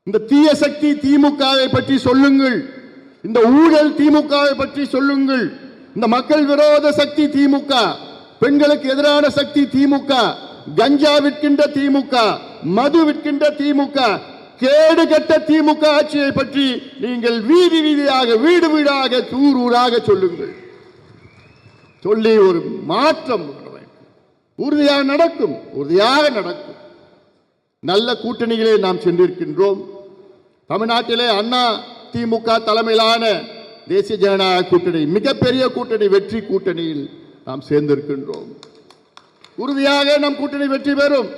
இந்த தீய சக்தி திமுகவை பற்றி சொல்லுங்கள், இந்த ஊழல் திமுகவை பற்றி சொல்லுங்கள். இந்த மக்கள் விரோத சக்தி திமுக, பெண்களுக்கு எதிரான சக்தி திமுக, கஞ்சா விற்கின்ற திமுக, மது விற்கின்ற திமுக, கேடு கட்ட திமுக ஆட்சியை பற்றி நீங்கள் வீதி வீதியாக, வீடு வீடாக, ஊர் ஊராக சொல்லுங்கள். சொல்லி ஒரு மாற்றம் உறுதியாக நடக்கும், உறுதியாக நடக்கும். நல்ல கூட்டணிகளே நாம் சென்றிருக்கின்றோம். தமிழ்நாட்டிலே அண்ணா திமுக தலைமையிலான தேசிய ஜனநாயக கூட்டணி மிகப்பெரிய கூட்டணி, வெற்றி கூட்டணியில் நாம் சேர்ந்திருக்கின்றோம். உறுதியாக நம் கூட்டணி வெற்றி பெறும்.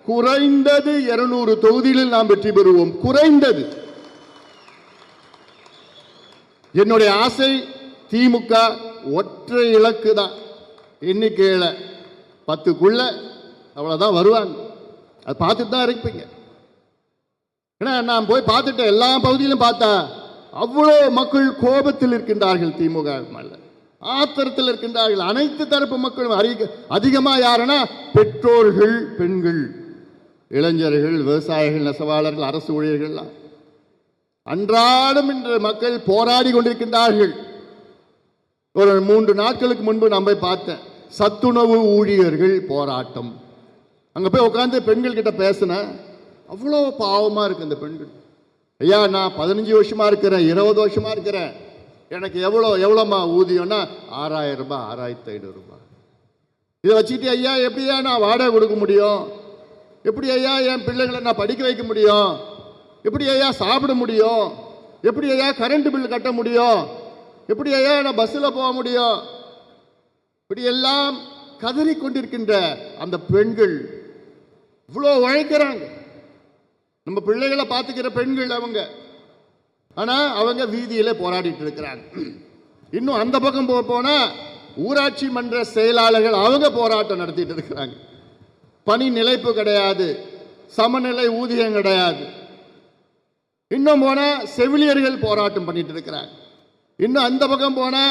குறைந்தது 200 தொகுதிகளில் நாம் வெற்றி பெறுவோம். குறைந்தது. என்னுடைய ஆசை திமுக ஒற்றை இலக்கு தான். எண்ணிக்கையில 10க்குள்ள அவ்வளவுதான் வருவாங்க. அது பார்த்துட்டு தான் இருப்பீங்க. ஏன்னா நான் போய் பார்த்துட்டேன், எல்லா பகுதியிலும் பார்த்தா அவ்வளோ மக்கள் கோபத்தில் இருக்கின்றார்கள், திமுக மேல ஆத்திரத்தில் இருக்கின்றார்கள். அனைத்து தரப்பு மக்களும் அதிகமாக யாருன்னா பெற்றோர்கள், பெண்கள், இளைஞர்கள், விவசாயிகள், நெசவாளர்கள், அரசு ஊழியர்கள் அன்றாடம் இன்று மக்கள் போராடி கொண்டிருக்கின்றார்கள். ஒரு 3 நாட்களுக்கு முன்பு நான் போய் பார்த்தேன், சத்துணவு ஊழியர்கள் போராட்டம். அங்க போய் உட்காந்து பெண்கள் கிட்ட பேசினேன். அவ்வளோ பாவமா இருக்கு இந்த பெண்கள். ஐயா, நான் 15 வருஷமா இருக்கிறேன், 20 வருஷமா இருக்கிறேன், எனக்கு எவ்வளோமா ஊதியம்னா 6000 ரூபாய், 6500 ரூபாய். இதை வச்சுட்டு ஐயா எப்படியா நான் வாடகை கொடுக்க முடியும்? எப்படி ஐயா என் பிள்ளைகளை நான் படிக்க வைக்க முடியும்? எப்படி ஐயா சாப்பிட முடியும்? எப்படி ஐயா கரண்ட் பில் கட்ட முடியும்? எப்படி ஐயா நான் பஸ்ஸில் போக முடியும்? இப்படி எல்லாம் கதறி கொண்டிருக்கின்ற அந்த பெண்கள் இவ்வளோ உழைக்கிறாங்க. நம்ம பிள்ளைகளை பார்த்துக்கிற பெண்கள் அவங்க. ஆனா அவங்க வீதியில போராடிட்டு இருக்கிறாங்க. இன்னும் அந்த பக்கம் போனா ஊராட்சி மன்ற செயலாளர்கள் அவங்க போராட்டம் நடத்திட்டு இருக்கிறாங்க. பணி நிலைப்பு கிடையாது, சமநிலை ஊதியம் கிடையாது. இன்னும் போனா செவிலியர்கள் போராட்டம் பண்ணிட்டு இருக்கிறாங்க. இன்னும் அந்த பக்கம் போனா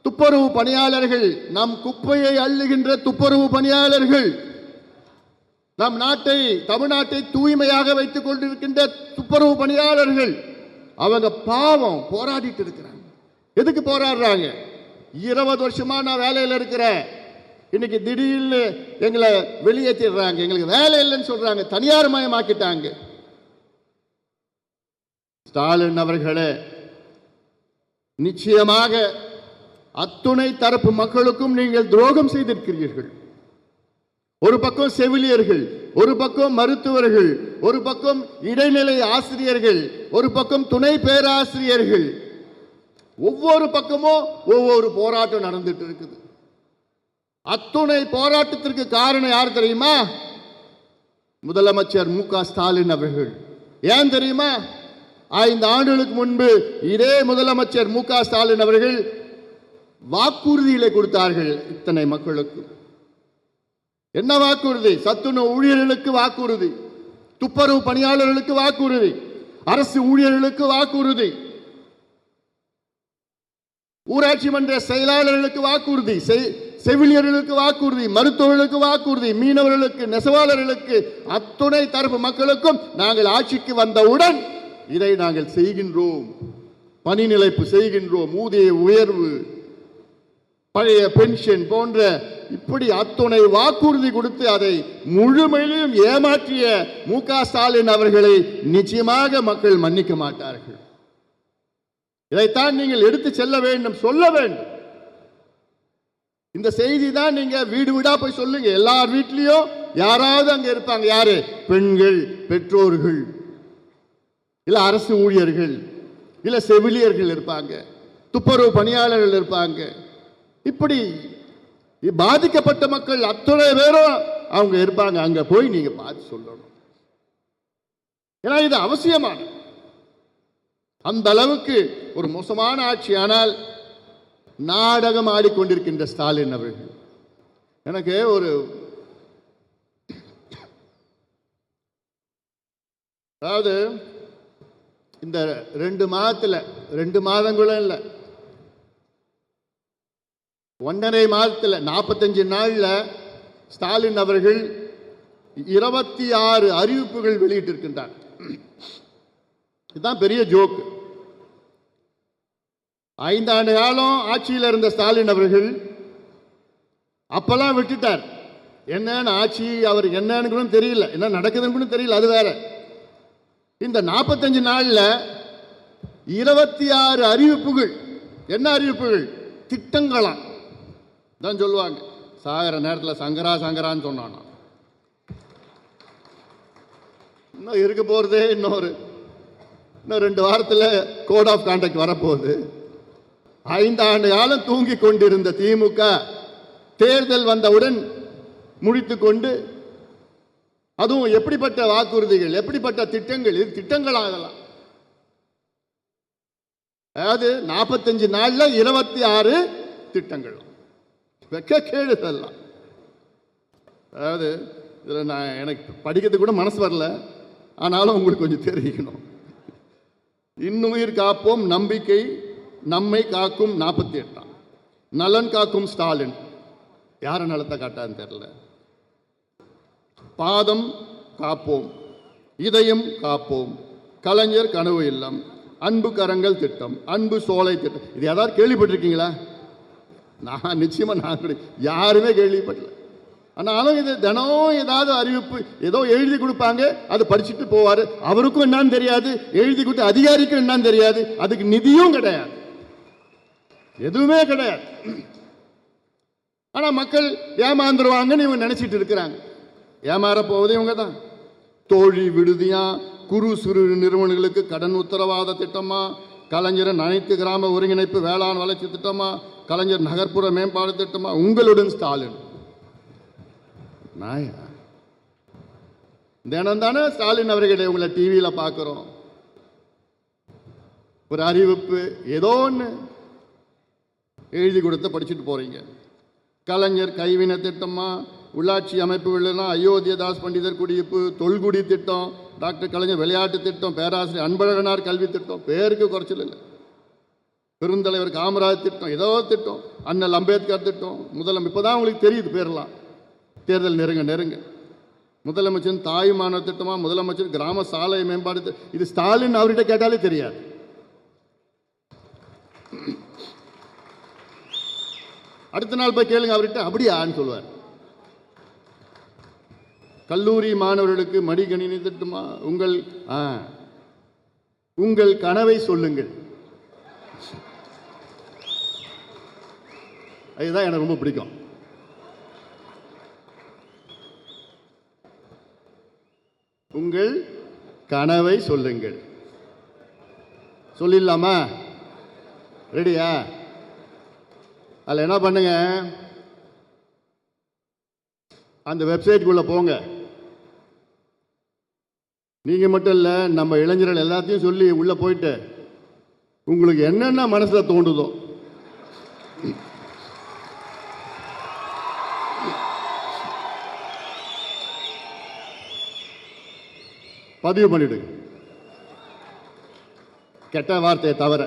துப்புரவு பணியாளர்கள், நம் குப்பையை அள்ளுகின்ற துப்புரவு பணியாளர்கள், நம் நாட்டை, தமிழ்நாட்டை தூய்மையாக வைத்துக் கொண்டிருக்கின்ற துப்புரவு பணியாளர்கள், அவங்க பாவம் போராடிட்டு இருக்கிறாங்க. எதுக்கு போராடுறாங்க? 20 வருஷமா நான் வேலையில் இருக்கிறேன், இன்னைக்கு திடீர்னு எங்களை வெளியேற்றிடுறாங்க, எங்களுக்கு வேலை இல்லைன்னு சொல்றாங்க, தனியார் மயமாக்கிட்டாங்க. ஸ்டாலின் அவர்களே, நிச்சயமாக அத்துணை தரப்பு மக்களுக்கும் நீங்கள் துரோகம் செய்திருக்கிறீர்கள். ஒரு பக்கம் செவிலியர்கள், ஒரு பக்கம் மருத்துவர்கள், ஒரு பக்கம் இடைநிலை ஆசிரியர்கள், ஒரு பக்கம் துணை பேராசிரியர்கள், ஒவ்வொரு பக்கமும் ஒவ்வொரு போராட்டம் நடந்துட்டு இருக்குது. அத்துணை போராட்டத்திற்கு காரணம் யார் தெரியுமா? முதலமைச்சர் மு.க. ஸ்டாலின் அவர்கள். ஏன் தெரியுமா? 5 ஆண்டுகளுக்கு முன்பு இதே முதலமைச்சர் மு.க. ஸ்டாலின் அவர்கள் வாக்குறுதிகளை கொடுத்தார்கள் இத்தனை மக்களுக்கு. என்ன வாக்குறுதி? சத்துணவு ஊழியர்களுக்கு வாக்குறுதி, துப்புரவு பணியாளர்களுக்கு வாக்குறுதி, அரசு ஊழியர்களுக்கு வாக்குறுதி, ஊராட்சி மன்ற செயலாளர்களுக்கு வாக்குறுதி, செவிலியர்களுக்கு வாக்குறுதி, மருத்துவர்களுக்கு வாக்குறுதி, மீனவர்களுக்கு, நெசவாளர்களுக்கு, அத்துணை தரப்பு மக்களுக்கும் நாங்கள் ஆட்சிக்கு வந்தவுடன் இதை நாங்கள் செய்கின்றோம். பணி நிலைப்பு செய்கின்றோம், ஊதிய உயர்வு, பழைய பென்ஷன் போன்ற இப்படி அத்துணை வாக்குறுதி கொடுத்து அதை முழுமையிலும் ஏமாற்றிய மு.க. ஸ்டாலின் அவர்களை நிச்சயமாக மக்கள் மன்னிக்க மாட்டார்கள். இதைத்தான் நீங்கள் எடுத்து செல்ல வேண்டும், சொல்ல வேண்டும். இந்த செய்தி தான் நீங்க வீடு வீடா போய் சொல்லுங்க. எல்லார் வீட்லயும் யாராவது அங்க இருப்பாங்க. யாரு? பெண்கள், பெற்றோர்கள், இல்ல அரசு ஊழியர்கள், இல்ல செவிலியர்கள் இருப்பாங்க, துப்புரவு பணியாளர்கள் இருப்பாங்க. இப்படி பாதிக்கப்பட்ட மக்கள் அத்தனை பேரும் அவங்க இருப்பாங்க. அங்க போய் நீங்க பார்த்து சொல்லணும். ஏன்னா இது அவசியமான, அந்த அளவுக்கு ஒரு மோசமான ஆட்சி. ஆனால் நாடகம் ஆடிக்கொண்டிருக்கின்ற ஸ்டாலின் அவர்கள், எனக்கு ஒரு அதாவது இந்த 2 மாதத்துல 2 மாதங்களும் இல்லை, 1.5 மாதத்தில் 45 நாள்ல ஸ்டாலின் அவர்கள் 26 அறிவிப்புகள் வெளியிட்டிருக்கின்றார். இதுதான் பெரிய ஜோக். 5 ஆண்டு காலம் ஆட்சியில் இருந்த ஸ்டாலின் அவர்கள் அப்பெல்லாம் விட்டுட்டார். என்னன்னு ஆட்சி அவர் என்னன்னு கூட தெரியல, என்ன நடக்குதுன்னு கூட தெரியல, அது வேற. இந்த 45 நாள்ல 26 அறிவிப்புகள். என்ன அறிவிப்புகள்? திட்டங்களாம் தான் சொல்லுவாங்க. சாகர நேரத்தில் சங்கரா சங்கரான்னு சொன்னான். இன்னும் இருக்க போறதே இன்னும் 2 வாரத்தில் கோட் ஆஃப் கான்டக்ட் வரப்போகுது. 5 ஆண்டு காலம் தூங்கி கொண்டிருந்த திமுக தேர்தல் வந்தவுடன் முடித்துக் கொண்டு, அதுவும் எப்படிப்பட்ட வாக்குறுதிகள், எப்படிப்பட்ட திட்டங்கள், இது திட்டங்களாகலாம். அதாவது 45 நாள்ல 26 திட்டங்கள். வெக்கக்கேடு இதெல்லாம். அதாவது இதில் நான் எனக்கு படிக்கிறதுக்கு கூட மனசு வரல, ஆனாலும் உங்களுக்கு கொஞ்சம் தெரிவிக்கணும். இன்னுயிர் காப்போம் நம்பிக்கை நம்மை காக்கும் 48. நலன் காக்கும் ஸ்டாலின். யார நலத்தை காட்டான்னு தெரியல. பாதம் காப்போம், இதயம் காப்போம், கலைஞர் கனவு இல்லம், அன்பு கரங்கள் திட்டம், அன்பு சோலை திட்டம். இது ஏதாவது கேள்விப்பட்டிருக்கீங்களா? நான் நிச்சயமா யாருமே கேள்விப்படல. ஆனாலும் இது தினம் ஏதாவது அறிவிப்பு ஏதோ எழுதி கொடுப்பாங்க, அதை படிச்சுட்டு போவாரு. அவருக்கும் என்னன்னு தெரியாது, எழுதி கொடுத்து அதிகாரிக்கும் என்னன்னு தெரியாது, அதுக்கு நிதியும் கிடையாது, எதுவுமே கிடையாது. ஆனா மக்கள் ஏமாந்துருவாங்கன்னு இவங்க நினைச்சிட்டு இருக்கிறாங்க. ஏமாற போவதே இவங்க தான். தோழி விடுதியா, குறு சிறு நிறுவனங்களுக்கு கடன் உத்தரவாத திட்டமா, கலைஞர் அனைத்து கிராம ஒருங்கிணைப்பு வேளாண் வளர்ச்சி திட்டமா, கலைஞர் நகர்ப்புற மேம்பாடு திட்டமா, உங்களுடன் ஸ்டாலின். நாயா தினம் தானே ஸ்டாலின் அவர்களை உங்களை டிவியில் பார்க்கிறோம். ஒரு அறிவிப்பு ஏதோ ஒன்று எழுதி கொடுத்து படிச்சுட்டு போறீங்க. கலைஞர் கைவினை திட்டமா, உள்ளாட்சி அமைப்புகள்னா அயோத்தியதாஸ் பண்டிதர் குடியிருப்பு, தொல்குடி திட்டம், டாக்டர் கலைஞர் விளையாட்டு திட்டம், பேராசிரியர் அன்பழகனார் கல்வி திட்டம், பேருக்கு குறைச்சல் இல்லை. பெருந்தலைவர் காமராஜ் திட்டம், ஏதோ திட்டம், அண்ணல் அம்பேத்கர் திட்டம், முதலமைச்சர் இப்போதான் உங்களுக்கு தெரியுது பேரெல்லாம். தேர்தல் நெருங்க முதலமைச்சர் தாயுமான திட்டமா, முதலமைச்சர் கிராம சாலை மேம்பாடு. இது ஸ்டாலின் அவர்கிட்ட கேட்டாலே தெரியாது. அடுத்த நாள் போய் கேளுங்க அவர்கிட்ட, அப்படியான்னு சொல்லுவார். கல்லூரி மாணவர்களுக்கு மடிக்கணினி திட்டமா, உங்கள் கனவை சொல்லுங்கள். அதுதான் எனக்கு ரொம்ப பிடிக்கும். உங்கள் கனவை சொல்லுங்கள். சொல்லிடலாமா? ரெடியா? அதில் என்ன பண்ணுங்க, அந்த வெப்சைட்டுக்குள்ள போங்க. நீங்க மட்டும் இல்ல, நம்ம இளைஞர்கள் எல்லாத்தையும் சொல்லி உள்ள போயிட்டு உங்களுக்கு என்னென்ன மனசுல தோன்றுதோ பதிவு பண்ணிடுங்க. கெட்ட வார்த்தையை தவிர.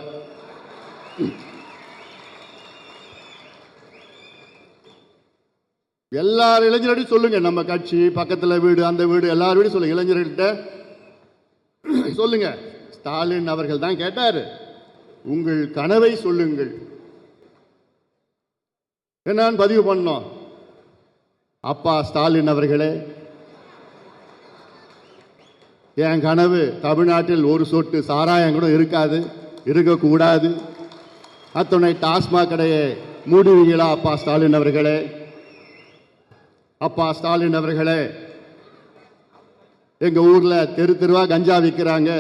எல்லார் இளைஞர்களையும் சொல்லுங்க. நம்ம கட்சி பக்கத்தில் வீடு, அந்த வீடு, எல்லார் வீடும் சொல்லுங்க. இளைஞர்கள்ட்ட சொல்லுங்க. ஸ்டாலின் அவர்கள் தான் கேட்டாரு, உங்கள் கனவை சொல்லுங்கள். என்னன்னு பதிவு பண்ணோம். அப்பா ஸ்டாலின் அவர்களே, என் கனவு தமிழ்நாட்டில் ஒரு சொட்டு சாராயம் கூட இருக்காது, இருக்கக்கூடாது. அத்துணை டாஸ்மாக் கடையை மூடுவீங்களா அப்பா ஸ்டாலின் அவர்களே? அப்பா ஸ்டாலின் அவர்களே, எங்க ஊர்ல தெரு தெருவா கஞ்சா விற்கிறாங்க,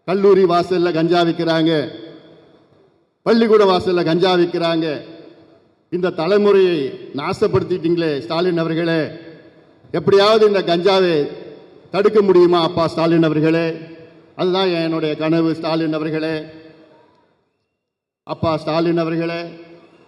கல்லூரி வாசல்ல கஞ்சா விற்கிறாங்க, பள்ளிக்கூட வாசல்ல கஞ்சா விற்கிறாங்க. இந்த தலைமுறையை நாசப்படுத்திட்டீங்களே ஸ்டாலின் அவர்களே, எப்படியாவது இந்த கஞ்சாவை தடுக்க முடியுமா அப்பா ஸ்டாலின் அவர்களே? அதுதான் என்னுடைய கனவு ஸ்டாலின் அவர்களே. அப்பா ஸ்டாலின் அவர்களே,